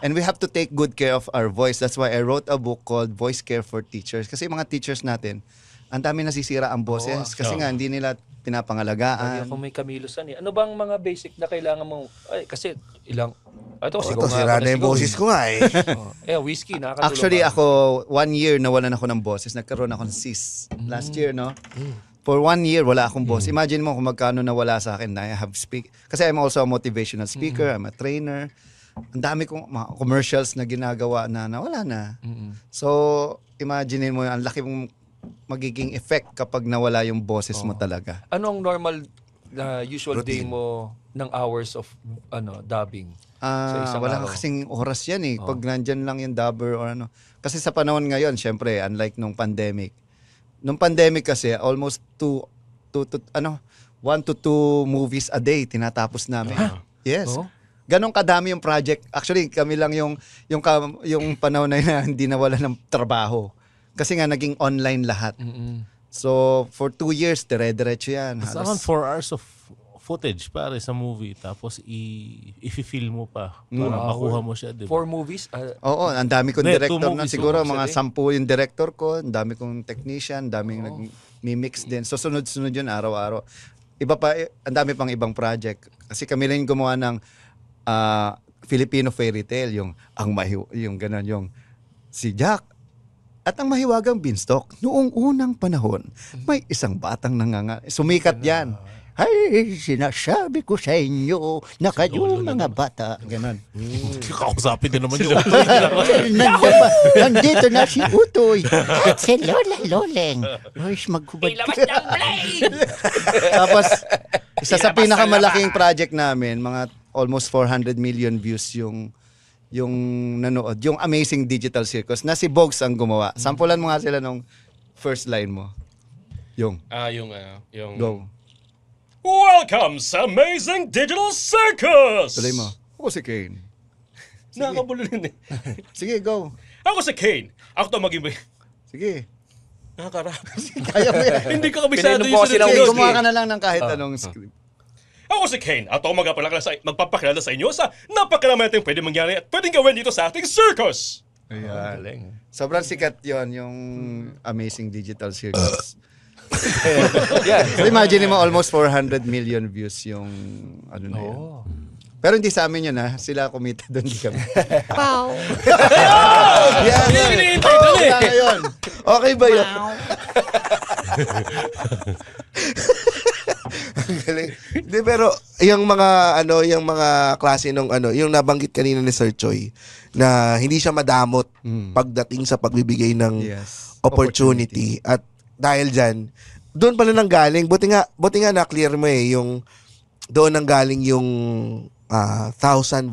And we have to take good care of our voice. That's why I wrote a book called Voice Care for Teachers. Kasi yung mga teachers natin, ang dami nasisira ang boses. Kasi nga, hindi nila pinapangalagaan. Lagi ako may kamilusan eh. Ano bang mga basic na kailangan mo? Ay, kasi ilang... Ito, Ito, sira na yung boses ko nga eh. Whiskey, nakakatulong. Actually, ako, 1 year nawalan ako ng boses. Nagkaroon ako ng cyst. Last year, no? For 1 year, wala akong boss. Imagine mo kung magkano nawala sa akin. I have Kasi I'm also a motivational speaker. I'm a trainer. Ang dami kong mga commercials na ginagawa na nawala na. So, imagine mo, ang laki mong magiging effect kapag nawala yung boses mo talaga. Ano ang normal usual Routine. day mo ng hours of dubbing? Sa isang Wala araw? kasing oras yan eh. Pag nandyan lang yung dubber or ano. Kasi sa panahon ngayon, syempre, unlike nung pandemic. Nung pandemic kasi, almost 1 to 2 movies a day tinatapos namin. Yes. Oh? Ganon kadami yung project. Actually, kami lang yung panahon na yun, hindi nawala ng trabaho. Kasi nga, naging online lahat. So, for 2 years, dire-diretso yan. It's around 4 hours of footage pare sa movie. Tapos i-feel mo pa para makuha mo siya. Diba? 4 movies? Oo, ang dami kong Hindi, director 2 na. movies, Siguro 2 mga movies 10 yung director ko. Ang dami kong technician. Ang daming nag-mix din. So, sunod-sunod yun araw-araw. Iba pa, ang dami pang ibang project. Kasi kami lang gumawa ng Filipino fairy tale. Yung gano'n, yung si Jack at ang mahiwagang beanstalk. Noong unang panahon, may isang batang sumikat yan. Ay, sinasabi ko sa inyo na kayo mga bata. Ganon. Kausapin din naman yun. Nandito na si Utoy. At si Lola Loleng. Uy, maghubad ka. Ilabas ng blade! Tapos, isa sa pinakamalaking project namin, mga almost 400 million views yung nanood. Yung Amazing Digital Circus na si Bogs ang gumawa. Sampulan mo nga sila nung first line mo. Yung. Go. Welcome sa Amazing Digital Circus! Tuloy mo. Ako si Kane. Nakakabulolin eh. Sige, go. Ako si Kane. Ako to maging... Sige. Nakakarabi. Kaya mo yan. Hindi ko kabisado Pinainom po kasi ng Sige, whiskey. gumawa ka na lang ng kahit anong script. Ako si Kane. At ako magpapakilala sa inyo sa napakaraming natin pwede mangyari at pwedeng gawin dito sa ating circus. Ayan. Sobrang sikat yon yung Amazing Digital Circus. So imagine mo almost 400 million views yung ano na yun. Pero hindi sa amin yun ha. Sila kumita doon, di kami. Wow! Yan! Wala ngayon. Okay ba yun? Galing. Hindi, pero yung mga klase nung yung nabanggit kanina ni Sir Choi na hindi siya madamot pagdating sa pagbibigay ng opportunity. At dahil dyan, doon pala nang galing. Buti nga na-clear mo yung doon nang galing yung 1,000